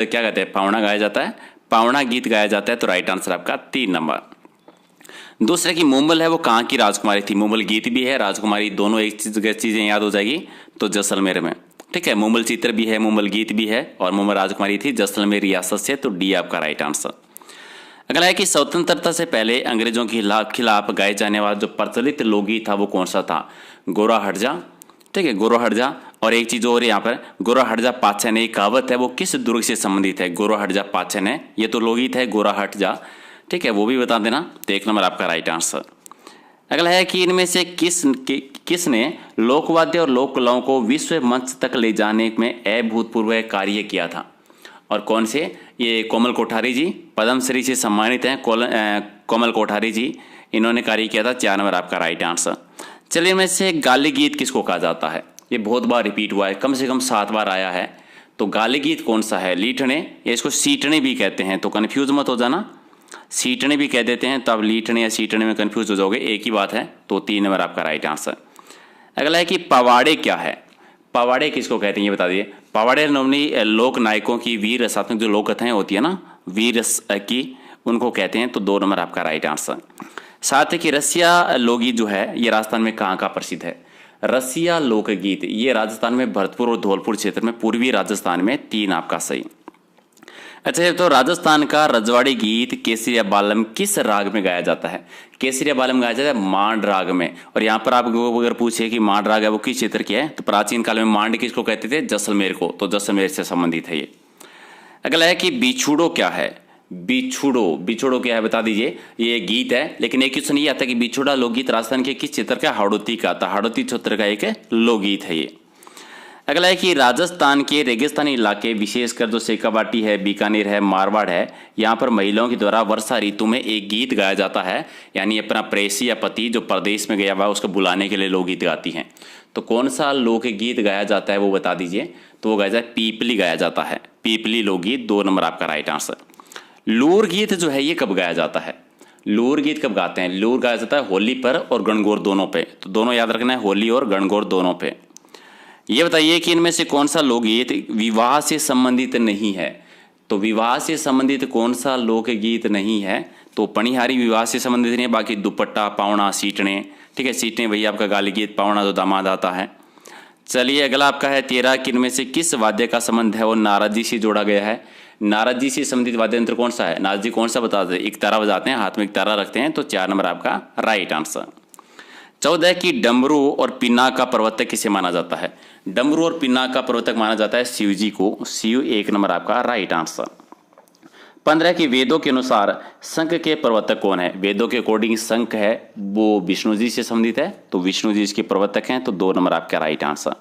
तो क्या कहते हैं, पावणा गाया जाता है, पावणा गीत गाया जाता है। तो राइट आंसर आपका 3 नंबर। दूसरा कि मुंबल है वो कहाँ की राजकुमारी थी। मुंबल गीत भी है, राजकुमारी दोनों एक चीज़ें याद हो जाएगी तो जैसलमेर में। ठीक है, मुंबल चित्र भी है, मुंबल गीत भी है और मुंबल राजकुमारी थी जैसलमेर रियासत से। तो डी आपका राइट आंसर। अगला है कि स्वतंत्रता से पहले अंग्रेजों के खिलाफ गाए जाने वाला जो प्रचलित लोकगीत था वो कौन सा था। गोरा हट जा, ठीक है, गोरा हट जा। और एक चीज़ और यहाँ पर, गोरा हट जा पाछे ने, एक कहावत है वो किस दुर्ग से संबंधित है। गोरा हट जा पाछे ने, ये तो लोकगीत है गोरा हट जा, ठीक है, वो भी बता देना। तो 1 नंबर आपका राइट आंसर। अगला है कि इनमें से किसने लोकवाद्य और लोक कलाओं को विश्व मंच तक ले जाने में अभूतपूर्व कार्य किया था। और कौन से, ये कोमल कोठारी जी, पद्मश्री से सम्मानित हैं कोमल कोठारी जी, इन्होंने कार्य किया था। 4 नंबर आपका राइट आंसर। चलिए, इनमें से गाली गीत किसको कहा जाता है। ये बहुत बार रिपीट हुआ है, कम से कम 7 बार आया है। तो गाली गीत कौन सा है, लीठने या इसको सीटने भी कहते हैं, तो कन्फ्यूज मत हो जाना। सीटने भी कह देते हैं, तो आप लीठने या सीटने में कन्फ्यूज हो जाओगे, एक ही बात है। तो 3 नंबर आपका राइट आंसर। अगला है कि पवाड़े क्या है। पवाड़े किसको कहते हैं ये बता दिए। पवाड़े नॉर्मली लोक नायकों की वीर रसात्मक जो लोक कथाएं होती है ना, वीर रस की, उनको कहते हैं। तो 2 नंबर आपका राइट आंसर। साथ ही कि रसिया लोकगीत जो है ये राजस्थान में कहाँ का प्रसिद्ध है। रसिया लोकगीत ये राजस्थान में भरतपुर और धौलपुर क्षेत्र में, पूर्वी राजस्थान में। 3 आपका सही। अच्छा, तो राजस्थान का रजवाड़ी गीत केसरिया बालम किस राग में गाया जाता है। केसरिया बालम गाया जाता है मांड राग में। और यहाँ पर आपको अगर पूछे कि मांड राग है वो किस क्षेत्र की है, तो प्राचीन काल में मांड किसको कहते थे, जैसलमेर को। तो जैसलमेर से संबंधित है ये। अगला है कि बिछुड़ो क्या है। बिछुड़ो क्या है बता दीजिए। ये गीत है, लेकिन एक क्वेश्चन ये आता है कि बिछुड़ा लोकगीत राजस्थान के किस क्षेत्र का, हाड़ौती का। था हाड़ौती क्षेत्र का एक लोकगीत है ये। अगला है कि राजस्थान के रेगिस्तानी इलाके, विशेषकर जो शेखावाटी है, बीकानेर है, मारवाड़ है, यहाँ पर महिलाओं के द्वारा वर्षा ऋतु में एक गीत गाया जाता है। यानी अपना प्रेसी या पति जो प्रदेश में गया हुआ है उसको बुलाने के लिए लोकगीत गाती हैं। तो कौन सा लोकगीत गाया जाता है वो बता दीजिए। तो वो गाया जाता है पीपली गाया जाता है, पीपली लोकगीत। 2 नंबर आपका राइट आंसर। लूर गीत जो है ये कब गाया जाता है। लूर गीत कब गाते हैं। लूर गाया जाता है होली पर और गणगौर दोनों पे। तो दोनों याद रखना है, होली और गणगौर दोनों पे। ये बताइए कि इनमें से कौन सा लोकगीत विवाह से संबंधित नहीं है। तो विवाह से संबंधित कौन सा लोकगीत नहीं है। तो पणिहारी विवाह से संबंधित नहीं है, बाकी दुपट्टा, पावणा, सीटने, ठीक है, सीटने भैया आपका गाली गीत, पावणा जो दामाद आता है। चलिए, अगला आपका है 13 कि इनमें से किस वाद्य का संबंध है वो नारद जी से जोड़ा गया है। नारद जी से संबंधित वाद्य यंत्र कौन सा है। नारद जी कौन सा बताते हैं, एक तारा बजाते हैं, हाथ में एक तारा रखते हैं। तो 4 नंबर आपका राइट आंसर। 14 की डमरू और पिना का प्रवर्तक किसे माना जाता है। डमरू और पिना का प्रवर्तक माना जाता है शिव जी को। शिव 1 नंबर आपका राइट आंसर। 15 की वेदों के अनुसार शंख के प्रवर्तक कौन है। वेदों के अकॉर्डिंग शंख है वो विष्णु जी से संबंधित है, तो विष्णु जी इसके प्रवर्तक हैं। तो 2 नंबर आपका राइट आंसर।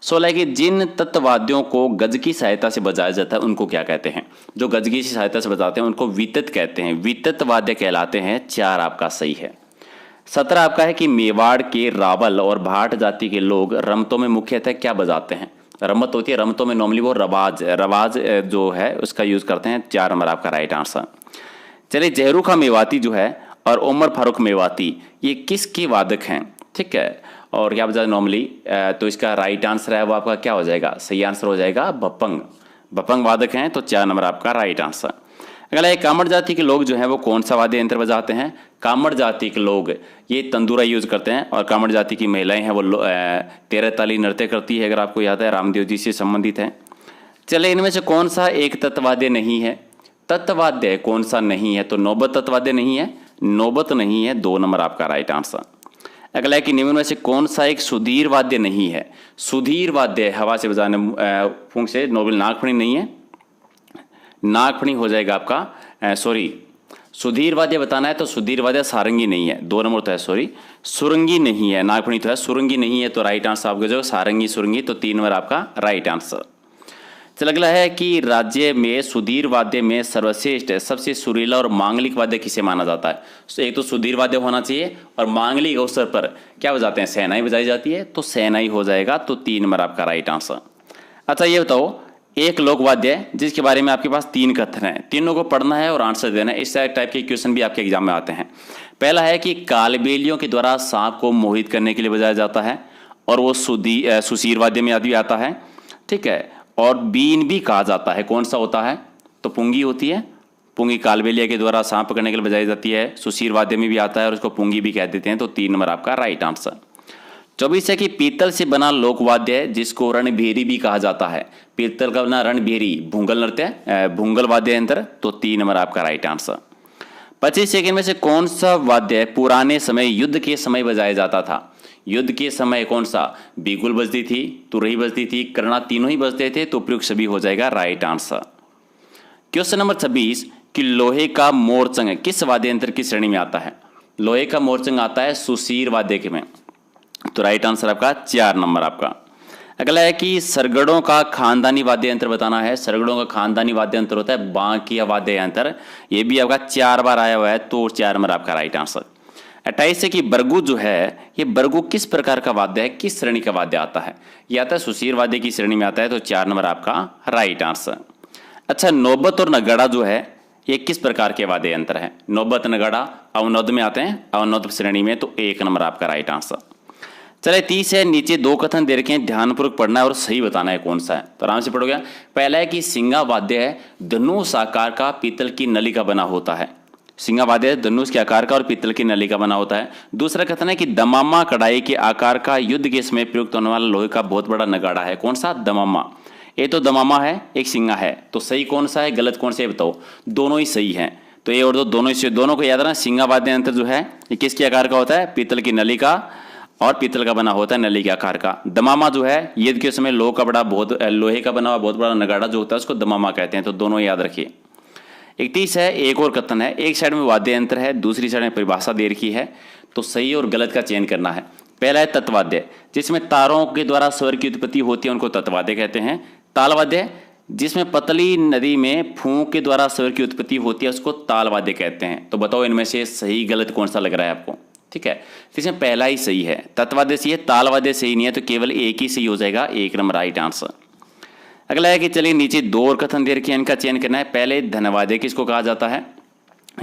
16 की जिन तत्ववाद्यों को गज की सहायता से बजाया जाता है उनको क्या कहते हैं। जो गज की सहायता से बजाते हैं उनको वितत कहते हैं, वितत वाद्य कहलाते हैं। 4 आपका सही है। 17 आपका है कि मेवाड़ के रावल और भाट जाति के लोग रमतों में मुख्यतः क्या बजाते हैं। रमत होती है, रमतों में नॉर्मली वो रवाज जो है उसका यूज करते हैं। 4 नंबर आपका राइट आंसर। चलिए, जहरू खां मेवाती जो है और उमर फारूक मेवाती ये किसके वादक हैं, ठीक है, और क्या बजा नॉर्मली। तो इसका राइट आंसर है वो आपका क्या हो जाएगा, सही आंसर हो जाएगा बपंग वादक हैं। तो 4 नंबर आपका राइट आंसर। अगला एक कामड़ जाति के लोग जो हैं वो कौन सा वाद्य यंत्र बजाते हैं। कामड़ जाति के लोग ये तंदूरा यूज करते हैं। और कामड़ जाति की महिलाएं हैं वो 13 ताली नृत्य करती है, अगर आपको याद है, रामदेव जी से संबंधित है। चले, इनमें से कौन सा एक तत्वाद्य नहीं है। तत्वाद्य कौन सा नहीं है। तो नौबत तत्वाद्य नहीं है, नौबत नहीं है। 2 नंबर आपका राइट आंसर। अगला है कि निम्न में से कौन सा एक सुधीर वाद्य नहीं है। सुधीर वाद्य हवा से बजाने फूंक से, नोबल नागफणी नहीं है, नागफणी हो जाएगा आपका, सॉरी, सुधीर वाद्य बताना है तो सुधीर वाद्य सारंगी नहीं है। 2 नंबर तो है, सॉरी, सुरंगी नहीं है, नागफणी तो है, सुरंगी नहीं है। तो राइट आंसर आपका जो सारंगी सुरंगी। तो 3 नंबर आपका राइट आंसर। चल, अगला है कि राज्य में सुधीर वाद्य में सर्वश्रेष्ठ सबसे सुरीला और मांगलिक वाद्य किसे माना जाता है। तो एक तो सुधीर वाद्य होना चाहिए और मांगलिक अवसर पर क्या बजाते हैं, शहनाई बजाई जाती है। तो शहनाई हो जाएगा। तो 3 नंबर आपका राइट आंसर। अच्छा, ये बताओ एक लोक वाद्य है जिसके बारे में आपके पास 3 कथन हैं, तीनों को पढ़ना है और आंसर देना है। इस टाइप के क्वेश्चन भी आपके एग्जाम में आते हैं। पहला है कि कालबेलियों के द्वारा सांप को मोहित करने के लिए बजाया जाता है और वो सुशीर वाद्य में आदि आता है, ठीक है। और बीन भी कहा जाता है। कौन सा होता है? तो पुंगी होती है। पुंगी कालबेलिया के द्वारा सांप पकड़ने के लिए बजाई जाती है। सुशीर वाद्य में भी आता है और उसको पुंगी भी कह देते हैं। तो 3 नंबर आपका राइट आंसर। 24 है कि पीतल से बना लोकवाद्य है जिसको रणभेरी भी कहा जाता है। पीतल का बना रणभेरी भूंगल नृत्य भूंगल वाद्य यंत्र। तो 3 नंबर आपका राइट आंसर। 25 सेकंड में से कौन सा वाद्य पुराने समय युद्ध के समय बजाया जाता था? युद्ध के समय कौन सा? बिगुल बजती थी, तुरही बजती थी, करना, तीनों ही बजते थे। तो प्रयुक्त सभी हो जाएगा राइट आंसर। क्वेश्चन नंबर 26 कि लोहे का मोरचंग किस वाद्य यंत्र की श्रेणी में आता है? लोहे का मोरचंग आता है सुशीर वाद्य के में। तो राइट आंसर आपका 4 नंबर आपका। अगला है कि सरगड़ों का खानदानी वाद्य यंत्र बताना है। सरगड़ों का खानदानी वाद्य यंत्र होता है बांकिया वाद्य यंत्र। ये भी आपका 4 बार आया हुआ है। तो 4 नंबर आपका राइट आंसर। 28 है कि बरगू जो है ये बरगू किस प्रकार का वाद्य है, किस श्रेणी का वाद्य आता है? ये आता है सुशीर वाद्य की श्रेणी में आता है। तो 4 नंबर आपका राइट आंसर। अच्छा, नौबत और नगाड़ा जो है ये किस प्रकार के वाद्य यंत्र है? नौबत नगाड़ा अवनोद में आते हैं, अवनोद श्रेणी में। तो 1 नंबर आपका राइट आंसर। चले 30 है, नीचे 2 कथन दे रखे हैं, ध्यानपूर्वक पढ़ना है और सही बताना है कौन सा है। तो आराम से पढ़ोगे। पहला है कि सिंगा वाद्य है धनुष आकार का पीतल की नली का बना होता है। सिंगा वाद्य धनुष के आकार का और पीतल की नली का बना होता है। दूसरा कथन है कि दमामा कढ़ाई के आकार का युद्ध के समय प्रयुक्त होने वाला लोहे का बहुत बड़ा नगाड़ा है। कौन सा? दमामा। ये तो दमामा है, एक सिंगा है। तो सही कौन सा है, गलत कौन सा है बताओ? दोनों ही सही हैं। तो ये और दो दोनों ही, दोनों को याद रखना। सिंगा वाद्य यंत्र जो है ये किसके आकार का होता है? पीतल की नली का, और पीतल का बना होता है नली के आकार का। दमामा जो है युद्ध के समय लोहे का बना हुआ बहुत बड़ा नगाड़ा जो होता है उसको दमामा कहते हैं। तो दोनों याद रखिए। 31 है, एक और कथन है, एक साइड में वाद्य यंत्र है, दूसरी साइड में परिभाषा दे रखी है। तो सही और गलत का चयन करना है। पहला है तत्वाद्य जिसमें तारों के द्वारा स्वर की उत्पत्ति होती है, उनको तत्वाद्य कहते हैं। तालवाद्य जिसमें पतली नदी में फूंक के द्वारा स्वर की उत्पत्ति होती है उसको तालवाद्य कहते हैं। तो बताओ इनमें से सही गलत कौन सा लग रहा है आपको? ठीक है, तो इसमें पहला ही सही है, तत्वाद्य सही है, तालवाद्य सही नहीं है। तो केवल एक ही सही हो जाएगा, 1 नंबर राइट आंसर। अगला है कि चलिए नीचे 2 और कथन दे रखे हैं, इनका चयन करना है। पहले धनवाद्य किसको कहा जाता है?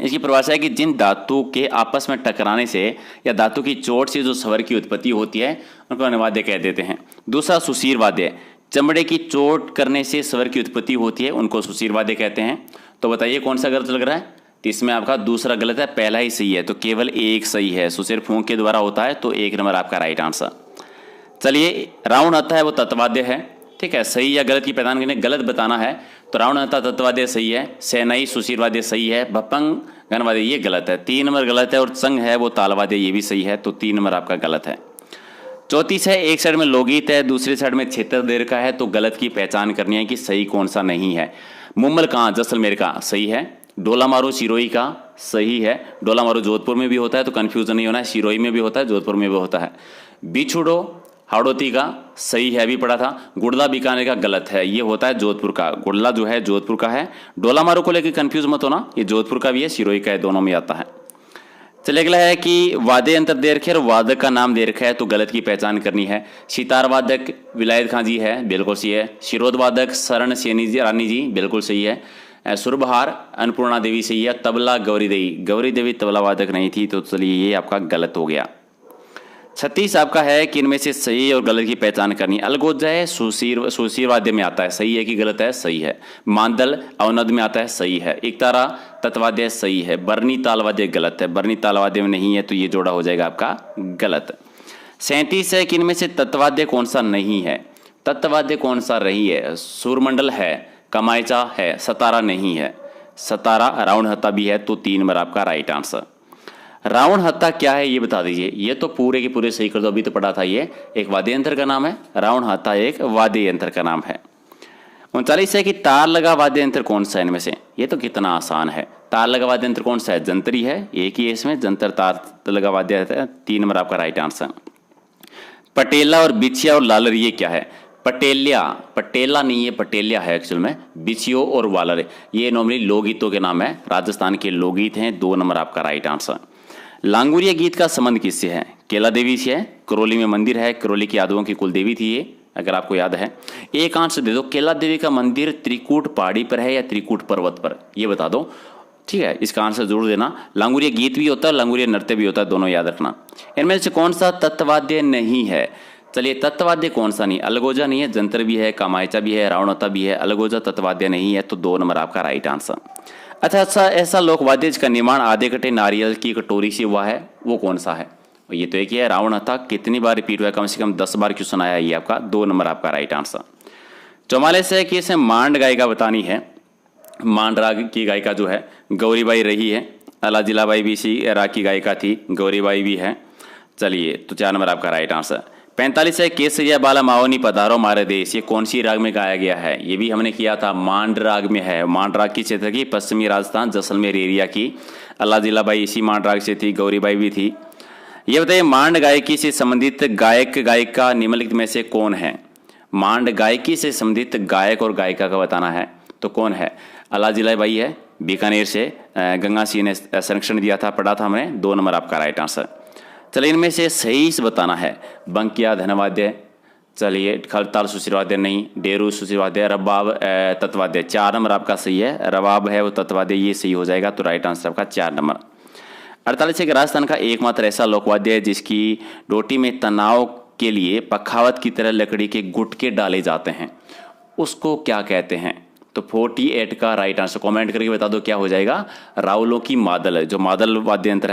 इसकी परिभाषा है कि जिन धातु के आपस में टकराने से या धातु की चोट से जो स्वर की उत्पत्ति होती है उनको धनवाद्य कह देते हैं। दूसरा सुशीर वाद्य, चमड़े की चोट करने से स्वर की उत्पत्ति होती है, उनको सुशीर वाद्य कहते हैं। तो बताइए कौन सा गलत लग रहा है? तो इसमें आपका दूसरा गलत है, पहला ही सही है। तो केवल एक सही है, सुशीर फूंक के द्वारा होता है। तो 1 नंबर आपका राइट आंसर। चलिए राउंड आता है वो तत्वाद्य है। ठीक है, सही या गलत की पहचान करने, गलत बताना है। तो राउंड आता तत्वाद्य सही है, सेनाई सुशीर वाद्य सही है, भपंग घनवाद्य ये गलत है, 3 नंबर गलत है। और संग है वो तालवाद्य, ये भी सही है। तो 3 नंबर आपका गलत है। 34 है, एक साइड में लोकगीत है, दूसरी साइड में क्षेत्र दे रखा है। तो गलत की पहचान करनी है कि सही कौन सा नहीं है। मुम्बल कहाँ? जैसलमेर का सही है। डोला मारो सिरोही का सही है। डोला मारो जोधपुर में भी होता है, तो कंफ्यूजन नहीं होना है, सिरोही में भी होता है, जोधपुर में भी होता है। बिछुड़ो हाड़ौती का सही है, भी पढ़ा था। गुड़ला बीकानेर का गलत है, ये होता है जोधपुर का। गुड़ला जो है जोधपुर का है। डोला मारो को लेकर कंफ्यूज मत होना, ये जोधपुर का भी है, सिरोही का है, दोनों में आता है। चलिए अगला है कि वाद्य यंत्र दे रखे और वादक का नाम दे रखा है। तो गलत की पहचान करनी है। सितार वादक विलायत खां जी है, बिल्कुल सही है। शिरोद वादक शरण सेनी जी रानी जी, बिल्कुल सही है। सुरबहार अन्नपूर्णा देवी सही है। तबला गौरी देवी तबला वादक नहीं थी। तो चलिए ये आपका गलत हो गया। 36 आपका है कि इनमें से सही और गलत की पहचान करनी। अलगोजा है सुशीर वाद्य में आता है, सही है कि गलत है? सही है। मांदल अवनद में आता है, सही है। इकतारा तत्वाद्य सही है। बरनी तालवाद्य गलत है, बरनी तालवाद्य में नहीं है। तो ये जोड़ा हो जाएगा आपका गलत। 37 है कि इनमें से तत्वाद्य कौन सा नहीं है? तत्वाद्य कौन सा रही है? सूरमंडल है, कमायचा है, सतारा नहीं है। सतारा राउंड हत्ता भी है। तो 3 नंबर आपका राइट आंसर। रावण हत्ता क्या है ये बता दीजिए। ये तो पूरे के पूरे सही कर दो, अभी तो पढ़ा था। ये एक वाद्य यंत्र का नाम है। रावण हत्ता एक वाद्य यंत्र का नाम है। 39 है कि तार लगा वाद्य यंत्र कौन सा है इनमें से? ये तो कितना आसान है। तार लगा वाद्य यंत्र कौन सा है? जंतरी है, एक ही है इसमें, जंतर तार लगा वाद्य यंत्र है। 3 नंबर आपका राइट आंसर। पटेला और बिछिया और लालर ये क्या है? पटेला नहीं है, पटेलिया है एक्चुअल में। बिछियो और वालर ये नॉर्मली लोकगीतों के नाम है, राजस्थान के लोकगीत हैं। 2 नंबर आपका राइट आंसर। लांगुरिया गीत का संबंध किससे है? केला देवी से है। करौली में मंदिर है, करौली की यादवों की कुल देवी थी ये, अगर आपको याद है। एक आंसर दे दो, केला देवी का मंदिर त्रिकूट पहाड़ी पर है या त्रिकूट पर्वत पर, ये बता दो। ठीक है, इसका आंसर जरूर देना। लांगुरिया गीत भी होता है, लांगुरिया नृत्य भी होता है, दोनों याद रखना। इनमें से कौन सा तत्वाद्य नहीं है? चलिए तत्ववाद्य कौन सा नहीं, अलगोजा नहीं है, जंतर भी है, कामायचा भी है, रावणता भी है, अलगोजा तत्ववाद्य नहीं है, तो 2 नंबर आपका राइट आंसर। अच्छा, ऐसा लोकवाद्य जिसका निर्माण आधे कटे नारियल की कटोरी से हुआ है, वो कौन सा है? ये तो एक ही है, रावणता। कितनी बार रिपीट हुआ है? कम से कम 10 बार क्वेश्चन आया, ये आपका 2 नंबर आपका राइट आंसर। 44 है कि इसे मांड गायिका बतानी है। मांड राग की गायिका जो है गौरीबाई रही है, अलाजिलाबाई भी इसी राग की गायिका थी, गौरीबाई भी है। चलिए तो 4 नंबर आपका राइट आंसर। 45 है केसरिया बाला माओनी पधारो मारे देश, ये कौन सी राग में गाया गया है? ये भी हमने किया था, मांड राग में है। मांड राग की क्षेत्र की, पश्चिमी राजस्थान जैसलमेर एरिया की। अलाजिलाबाई इसी मांड राग से थी, गौरीबाई भी थी। ये बताइए मांड गायकी से संबंधित गायक गायिका निम्नलिखित में से कौन है? मांड गायकी से संबंधित गायक और गायिका का बताना है, तो कौन है? अलाजिलाबाई है, बीकानेर से गंगा सिंह ने संरक्षण दिया था, पढ़ा था हमने। 2 नंबर आपका राइट आंसर। चलिए इनमें से सही से बताना है। बंकिया धनवाद्य, चलिए खलताल सुशिरवाद्य नहीं, डेरू सुशिरवाद्य, रबाब तत्वाद्य। 4 नंबर आपका सही है, रबाब है वो तत्वाद्य, ये सही हो जाएगा, तो राइट आंसर आपका 4 नंबर। 48 है कि राजस्थान का एकमात्र ऐसा लोकवाद्य है जिसकी डोटी में तनाव के लिए पखावत की तरह लकड़ी के गुटके डाले जाते हैं, उसको क्या कहते हैं? तो 48 का राइट आंसर कमेंट करके बता दो क्या हो जाएगा। रावलों की मादल है, जो मादल वाद्य यंत्र है